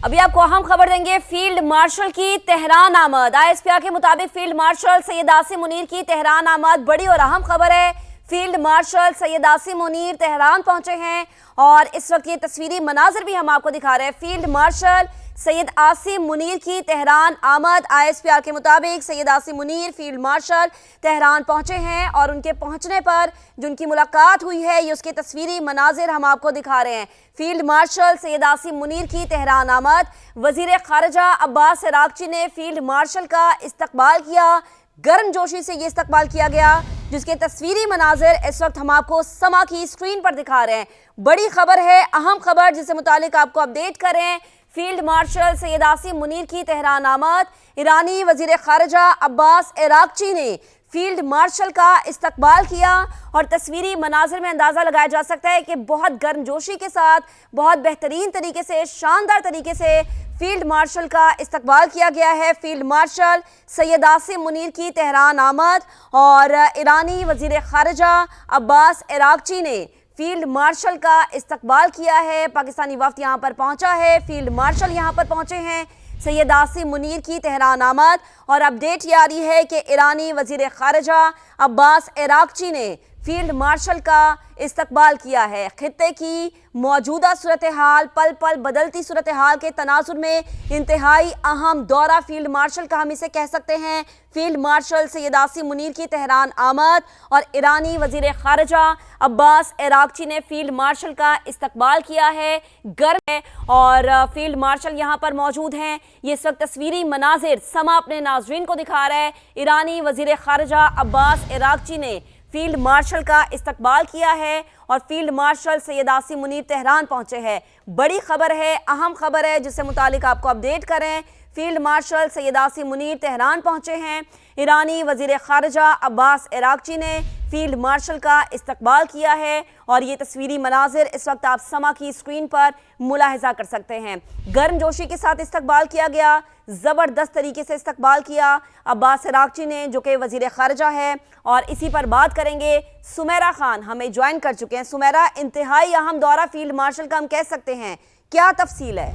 अभी आपको अहम खबर देंगे। फील्ड मार्शल की तेहरान आमद। ISPR के मुताबिक फील्ड मार्शल सैयद आसिम मुनीर की तेहरान आमद बड़ी और अहम खबर है। Field marshal Syed Asim Munir Tehran पहुंचे हैं और इस वक्त ये तस्वीरी मनाजिर भी हम आपको दिखा रहे हैं। फील्ड मार्शल सैयद आसिम मुनीर की तेहरान आमद। ISPR के मुताबिक Syed Asim Munir field marshal Tehran पहुंचे हैं और उनके पहुंचने पर जो उनकी मुलाकात हुई है ये उसके तस्वीरी मनाजिर हम आपको दिखा रहे हैं। फील्ड मार्शल सैयद आसिम मुनीर की तेहरान आमद। वजीर खारजा अब्बास इरागची ने फील्ड मार्शल का इस्तकबाल किया। गर्मजोशी से ये इस्तकबाल किया गया जिसके तस्वीरी मनाजिर इस वक्त हम आपको समा की स्क्रीन पर दिखा रहे हैं। बड़ी खबर है, अहम खबर जिससे मुतालिक आपको अपडेट करें। फील्ड मार्शल सैयद आसिम मुनीर की तेहरान आमद। ईरानी वजीर खारजा अब्बास इरागची ने फील्ड मार्शल का इस्तकबाल किया और तस्वीरी मनाजिर में अंदाज़ा लगाया जा सकता है कि बहुत गर्मजोशी के साथ, बहुत बेहतरीन तरीके से, शानदार तरीके से फील्ड मार्शल का इस्तकबाल किया गया है। फील्ड मार्शल सैयद आसिम मुनीर की तेहरान आमद और ईरानी वजीर खारजा अब्बास इरागची ने फील्ड मार्शल का इस्तकबाल किया है। पाकिस्तानी वफ्द यहाँ पर पहुँचा है, फील्ड मार्शल यहाँ पर पहुँचे हैं। सैयद आसिम मुनीर की तेहरान आमद और अपडेट ये आ रही है कि ईरानी वजीर खारजा अब्बास इरागची ने फील्ड मार्शल का इस्तकबाल किया है। खित्ते की मौजूदा सूरत हाल, पल पल बदलती सूरत हाल के तनाजुर में इंतहाई अहम दौरा फील्ड मार्शल का हम इसे कह सकते हैं। फील्ड मार्शल सैयद आसिम मुनीर की तेहरान आमद और ईरानी वजीर खारजा अब्बास इरागची ने फील्ड मार्शल का इस्तकबाल किया है। गर्म है और फील्ड मार्शल यहाँ पर मौजूद हैं। ये इस वक्त तस्वीरी मनाजिर समा अपने नाजरीन को दिखा रहा है। ईरानी वजीर खारजा अब्बास इरागची ने फील्ड मार्शल का इस्तकबाल किया है और field marshal Syed Asim Munir Tehran पहुंचे हैं। बड़ी खबर है, अहम खबर है जिससे मुतालिक आपको अपडेट करें। Field marshal Syed Asim Munir Tehran पहुंचे हैं। ईरानी वजीर खारजा अब्बास इरागची ने फील्ड मार्शल का इस्तकबाल किया है और ये तस्वीरी मनाजिर इस वक्त आप समा की स्क्रीन पर मुलाहिजा कर सकते हैं। गर्मजोशी के साथ इस्तकबाल किया गया, ज़बरदस्त तरीके से इस्तकबाल किया अब्बास इरागची ने जो कि वजीर खारजा है। और इसी पर बात करेंगे, सुमेरा खान हमें ज्वाइन कर चुके हैं। सुमेरा, इंतहाई अहम दौरा फील्ड मार्शल का हम कह सकते हैं, क्या तफसील है?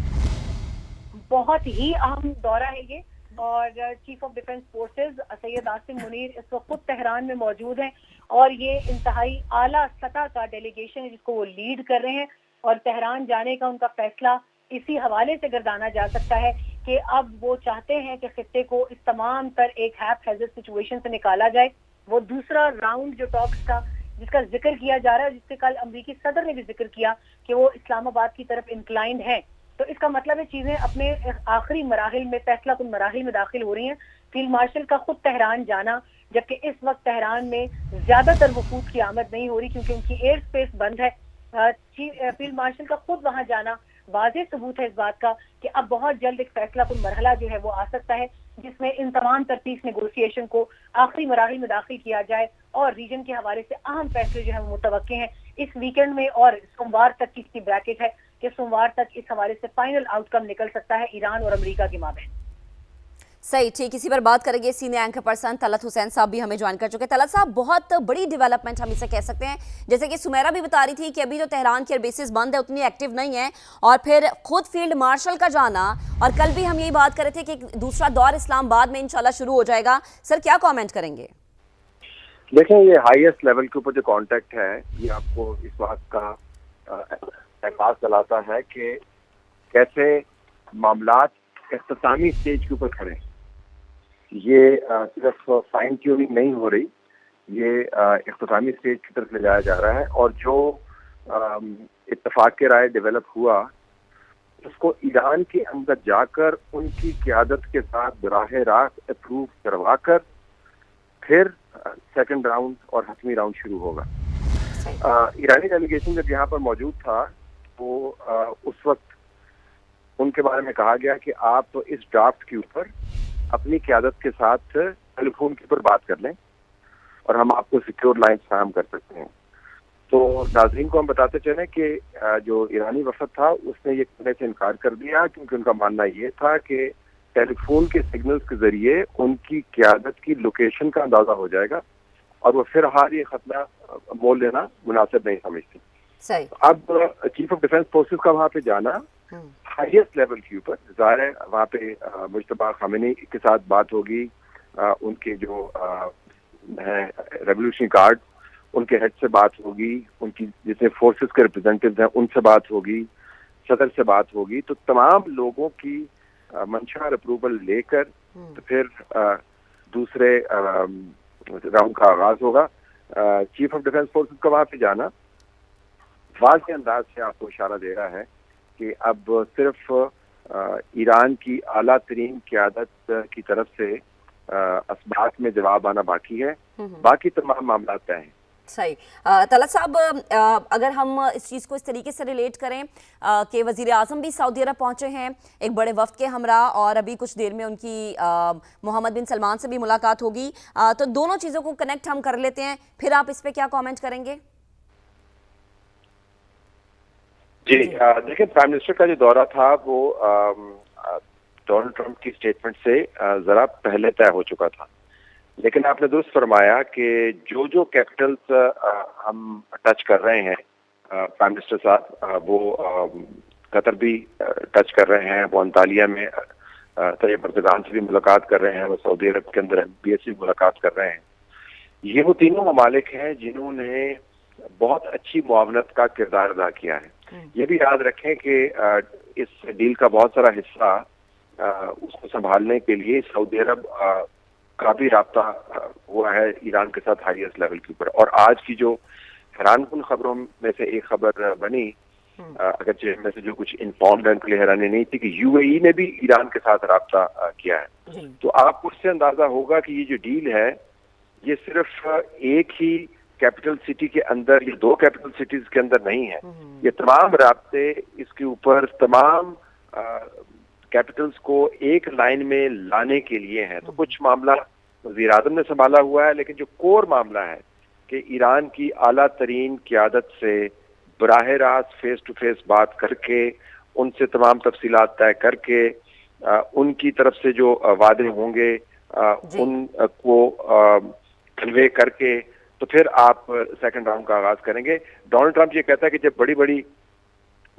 बहुत ही अहम दौरा है ये और chief of defence forces Syed Asim Munir इस वक्त खुद तेहरान में मौजूद हैं और ये इंतहाई आला सतह का डेलीगेशन है जिसको वो लीड कर रहे हैं और तेहरान जाने का उनका फैसला इसी हवाले से गर्दाना जा सकता है कि अब वो चाहते हैं कि खित्ते को इस तमाम तर एक हैप हैजर सिचुएशन से निकाला जाए। वो दूसरा राउंड जो टॉक्स का जिसका जिक्र किया जा रहा है, जिससे कल अमेरिकी सदर ने भी जिक्र किया कि वो इस्लामाबाद की तरफ इंक्लाइंड है, तो इसका मतलब है चीजें अपने आखिरी मराहिल में, फैसला कुन मराहिल में दाखिल हो रही हैं। फील्ड मार्शल का खुद तेहरान जाना, जबकि इस वक्त तेहरान में ज्यादातर वफूद की आमद नहीं हो रही क्योंकि उनकी एयर स्पेस बंद है। फील्ड मार्शल का खुद वहां जाना वाज़ेह सबूत है इस बात का कि अब बहुत जल्द एक फैसला कुन मरहला जो है वो आ सकता है जिसमें इन तमाम तरतीब नेगोशिएशन को आखिरी मराहिल में दाखिल किया जाए और रीजन के हवाले से अहम फैसले जो है वो मुतवक्के हैं इस वीकेंड में। और सोमवार तक की इसकी ब्रैकेट है कि सोमवार तक इस हवाले से फाइनल आउटकम निकल सकता है ईरान और अमेरिका के माबैन। सही, ठीक, इसी पर बात करेंगे। Senior anchor person Talat Hussain साहब भी हमें ज्वाइन कर चुके हैं। तलत साहब, बहुत बड़ी डेवलपमेंट हम इसे कह सकते हैं, जैसे कि सुमेरा भी बता रही थी कि अभी जो तेहरान की बेसिस बंद है उतनी एक्टिव नहीं है और फिर खुद फील्ड मार्शल का जाना, और कल भी हम यही बात कर रहे थे कि दूसरा दौर इस्लामाबाद में इंशाल्लाह शुरू हो जाएगा। सर, क्या कॉमेंट करेंगे? देखें, ये हाईएस्ट लेवल के ऊपर जो कॉन्टेक्ट है ये आपको इस बात का एहसास दिलाता है कि कैसे मामलात इख्तितामी स्टेज के ऊपर खड़े हैं। ये सिर्फ फाइन ट्यूनिंग नहीं हो रही, ये इख्तितामी स्टेज की तरफ ले जाया जा रहा है और जो इत्तेफाक के राय डेवलप हुआ उसको ईरान के अंदर जाकर उनकी क़यादत के साथ बराह रास्त अप्रूव करवा कर फिर सेकंड राउंड और हतमी राउंड शुरू होगा। ईरानी डेलीगेशन जब यहाँ पर मौजूद था वो उस वक्त उनके बारे में कहा गया कि आप तो इस ड्राफ्ट के ऊपर अपनी क़यादत के साथ टेलीफोन के ऊपर बात कर लें और हम आपको सिक्योर लाइन फराहम कर सकते हैं। तो नाज़रीन को हम बताते चलें कि जो ईरानी वफद था उसने ये करने से इनकार कर दिया क्योंकि उनका मानना ये था कि टेलीफोन के सिग्नल्स के जरिए उनकी क़यादत की लोकेशन का अंदाज़ा हो जाएगा और वो फिर हाल ये खतरा मोल लेना मुनासिब नहीं समझती। सही। अब चीफ ऑफ डिफेंस फोर्सेस का वहाँ पे जाना हाईएस्ट लेवल के ऊपर। ज़ाहिर है वहाँ पे मुज्तबा खामेनी के साथ बात होगी, उनके जो है रेवोल्यूशनरी गार्ड उनके हेड से बात होगी, उनकी जितने फोर्सेस के रिप्रेजेंटेटिव हैं उनसे बात होगी, सदर से बात होगी। तो तमाम लोगों की मंशा और अप्रूवल लेकर तो फिर दूसरे राउंड का आगाज होगा। चीफ ऑफ डिफेंस फोर्सेस का वहाँ पे जाना वाज़ेह अंदाज से आपको इशारा दे रहा है कि अब सिर्फ ईरान की आला तरीन क़यादत की तरफ से असबात में जवाब आना बाकी है, बाकी तमाम मामला तय हैं। सही। तलत साहब, अगर हम इस चीज़ को इस तरीके से रिलेट करें कि वज़ीर आज़म भी सऊदी अरब पहुंचे हैं एक बड़े वफ्द के हमरा, और अभी कुछ देर में उनकी मोहम्मद बिन सलमान से भी मुलाकात होगी, तो दोनों चीज़ों को कनेक्ट हम कर लेते हैं, फिर आप इस पे क्या कमेंट करेंगे? जी देखिए, प्राइम मिनिस्टर का जो दौरा था वो डोनाल्ड ट्रंप की स्टेटमेंट से ज़रा पहले तय हो चुका था, लेकिन आपने दुरुस्त फरमाया कि जो कैपिटल्स हम टच कर रहे हैं प्राइम मिनिस्टर साहब, वो कतर भी टच कर रहे हैं, वो अंतालिया में तैयब अर्दगान से भी मुलाकात कर रहे हैं, वो सऊदी अरब के अंदर MBS से मुलाकात कर रहे हैं। ये वो तीनों ममालिक हैं जिन्होंने बहुत अच्छी मुआवनत का किरदार अदा किया है। ये भी याद रखें कि इस डील का बहुत सारा हिस्सा उसको संभालने के लिए सऊदी अरब का भी राब्ता हुआ है ईरान के साथ हाईएस्ट लेवल के ऊपर। और आज की जो हैरानकुन खबरों में से एक खबर बनी, अगरचे में से जो कुछ इन्फॉर्म्ड है उनके लिए हैरानी नहीं थी, कि UAE ने भी ईरान के साथ राब्ता किया है। तो आपको इससे अंदाजा होगा कि ये जो डील है ये सिर्फ एक ही कैपिटल सिटी के अंदर या दो कैपिटल सिटीज के अंदर नहीं है, ये तमाम राब्ते इसके ऊपर तमाम कैपिटल्स को एक लाइन में लाने के लिए हैं। तो कुछ मामला वज़ीर आज़म ने संभाला हुआ है, लेकिन जो कोर मामला है कि ईरान की आला तरीन क़यादत से बराह रास्त फेस टू फेस बात करके, उनसे तमाम तफसीलात तय करके, उनकी तरफ से जो वादे होंगे उनको कन्वे करके, तो फिर आप सेकंड राउंड का आगाज करेंगे। डोनाल्ड ट्रंप ये कहता है कि जब बड़ी बड़ी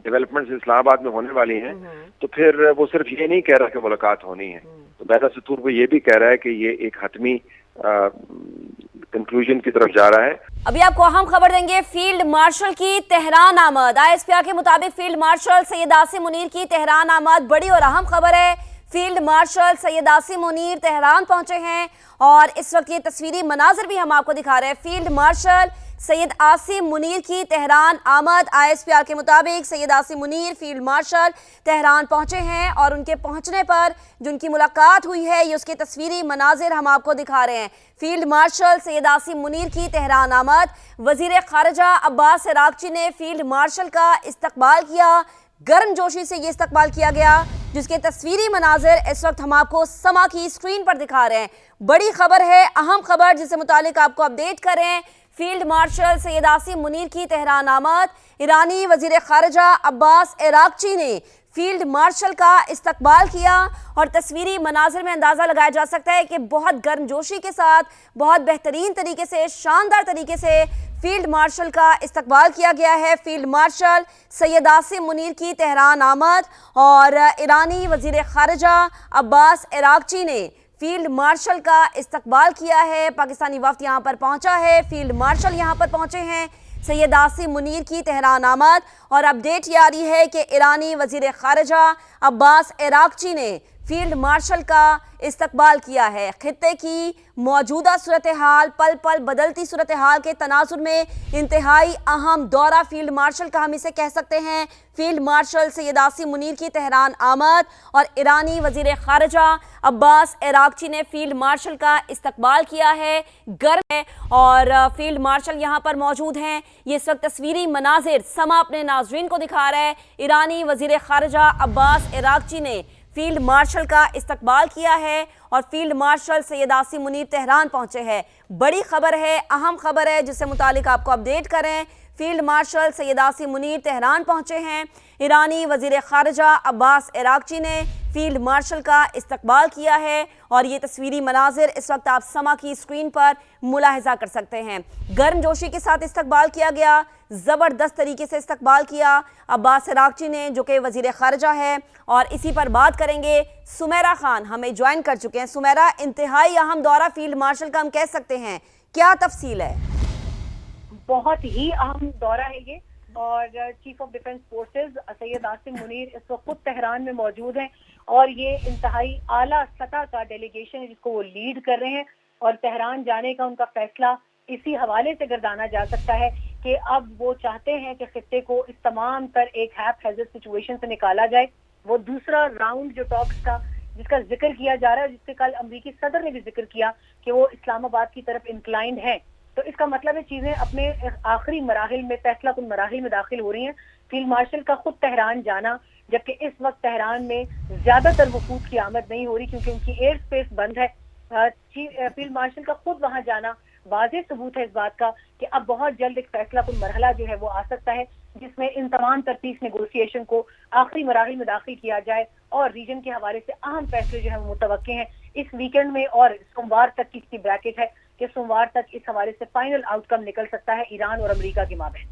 डेवलपमेंट्स इस्लामाबाद में होने वाली हैं तो फिर वो सिर्फ ये नहीं कह रहा कि मुलाकात होनी है, तो बहरा सतूर वो ये भी कह रहा है कि ये एक हतमी कंक्लूजन की तरफ जा रहा है। अभी आपको अहम खबर देंगे, फील्ड मार्शल की तेहरान आमद। ISPR के मुताबिक फील्ड मार्शल सैयद आसिम मुनीर की तेहरान आमद बड़ी और अहम खबर है। Field marshal Syed Asim Munir Tehran पहुंचे हैं और इस वक्त ये तस्वीरी मनाजिर भी हम आपको दिखा रहे हैं। फील्ड मार्शल सैयद आसिम मुनीर की तेहरान आमद। ISPR के मुताबिक Syed Asim Munir field marshal Tehran पहुंचे हैं और उनके पहुंचने पर जो उनकी मुलाकात हुई है ये उसके तस्वीरी मनाजिर हम आपको दिखा रहे हैं। फील्ड मार्शल सैयद आसिम मुनीर की तेहरान आमद। वजीर खारजा अब्बास इराक्ची ने फील्ड मार्शल का इस्तकबाल किया, गर्म जोशी से ये इस्तकबाल किया गया, जिसके तस्वीरी मनाजिर इस वक्त हम आपको समा की स्क्रीन पर दिखा रहे हैं। बड़ी खबर है, अहम खबर, जिससे मुतालिक आपको अपडेट करें। फील्ड मार्शल सैयद आसिम मुनीर की तेहरान आमद। ईरानी वजीर खारजा अब्बास इराक्ची ने फील्ड मार्शल का इस्तकबाल किया और तस्वीरी मनाजिर में अंदाज़ा लगाया जा सकता है कि बहुत गर्मजोशी के साथ, बहुत बेहतरीन तरीके से, शानदार तरीके से फील्ड मार्शल का इस्तकबाल किया गया है। फील्ड मार्शल सैयद आसिम मुनीर की तेहरान आमद और ईरानी वजीर खारजा अब्बास इराक्ची ने फील्ड मार्शल का इस्तकबाल किया है। पाकिस्तानी वफ्द यहाँ पर पहुँचा है, फील्ड मार्शल यहाँ पर पहुँचे हैं। सैयद आसिम मुनीर की तेहरान आमद और अपडेट ये आ रही है कि ईरानी वजीर खारजा अब्बास इराक्ची ने फील्ड मार्शल का इस्तकबाल किया है। खित्ते की मौजूदा सूरत हाल, पल पल बदलती सूरत हाल के तनाजुर में इंतहाई अहम दौरा फील्ड मार्शल का हम इसे कह सकते हैं। फील्ड मार्शल सैयद आसिम मुनीर की तेहरान आमद और ईरानी वजीर खारजा अब्बास इराक्ची ने फील्ड मार्शल का इस्तकबाल किया है। गर्म है और फील्ड मार्शल यहाँ पर मौजूद हैं। ये इस वक्त तस्वीरी मनाजिर समा अपने नाजरीन को दिखा रहा है। ईरानी वजीर खारजा अब्बास इराक्ची ने फील्ड मार्शल का इस्तकबाल किया है और field marshal Syed Asim Munir Tehran पहुंचे हैं। बड़ी खबर है, अहम खबर है, जिससे मुतालिक आपको अपडेट करें। Field marshal Syed Asim Munir Tehran पहुंचे हैं। ایرانی وزیر خارجہ عباس عراقچی نے فیلڈ مارشل کا استقبال کیا ہے اور یہ تصویری مناظر اس وقت آپ سما کی اسکرین پر ملاحظہ کر سکتے ہیں۔ گرم جوشی کے ساتھ استقبال کیا گیا، زبردست طریقے سے استقبال کیا عباس عراقچی نے جو کہ وزیر خارجہ ہے، اور اسی پر بات کریں گے۔ سمیرہ خان ہمیں جوائن کر چکے ہیں۔ سمیرہ، انتہائی اہم دورہ فیلڈ مارشل کا ہم کہہ سکتے ہیں، کیا تفصیل ہے؟ بہت ہی اہم دورہ ہے یہ، اور chief of defence forces Syed Asim Munir اس وقت خود تہران میں موجود ہیں، اور یہ انتہائی اعلیٰ سطح کا ڈیلیگیشن ہے جس کو وہ لیڈ کر رہے ہیں، اور تہران جانے کا ان کا فیصلہ اسی حوالے سے گردانا جا سکتا ہے کہ اب وہ چاہتے ہیں کہ خطے کو اس تمام تر ایک ہیپ ہیزرڈ سچویشن سے نکالا جائے۔ وہ دوسرا راؤنڈ جو ٹاکس کا جس کا ذکر کیا جا رہا ہے، جس کے کل امریکی صدر نے بھی ذکر کیا کہ وہ اسلام آباد کی طرف انکلائنڈ ہیں، تو اس کا مطلب ہے چیزیں اپنے آخری مراحل میں، فیصلہ کن مراحل میں داخل ہو رہی ہیں۔ فیلڈ مارشل کا خود تہران جانا، جبکہ اس وقت تہران میں زیادہ تر وفود کی آمد نہیں ہو رہی کیونکہ ان کی ایئر اسپیس بند ہے۔ فیلڈ مارشل کا خود وہاں جانا واضح ثبوت ہے اس بات کا کہ اب بہت جلد ایک فیصلہ کن مرحلہ جو ہے وہ آ سکتا ہے جس میں ان تمام ترتیب نیگوسیشن کو آخری مراحل میں داخل کیا جائے، اور ریجن کے حوالے سے اہم فیصلے جو ہیں وہ متوقع ہیں اس ویکینڈ میں، اور سوموار تک کی اس کی بریکٹ ہے کہ سوموار تک اس حوالے سے فائنل آؤٹ کم نکل سکتا ہے ایران اور امریکہ کے مابین۔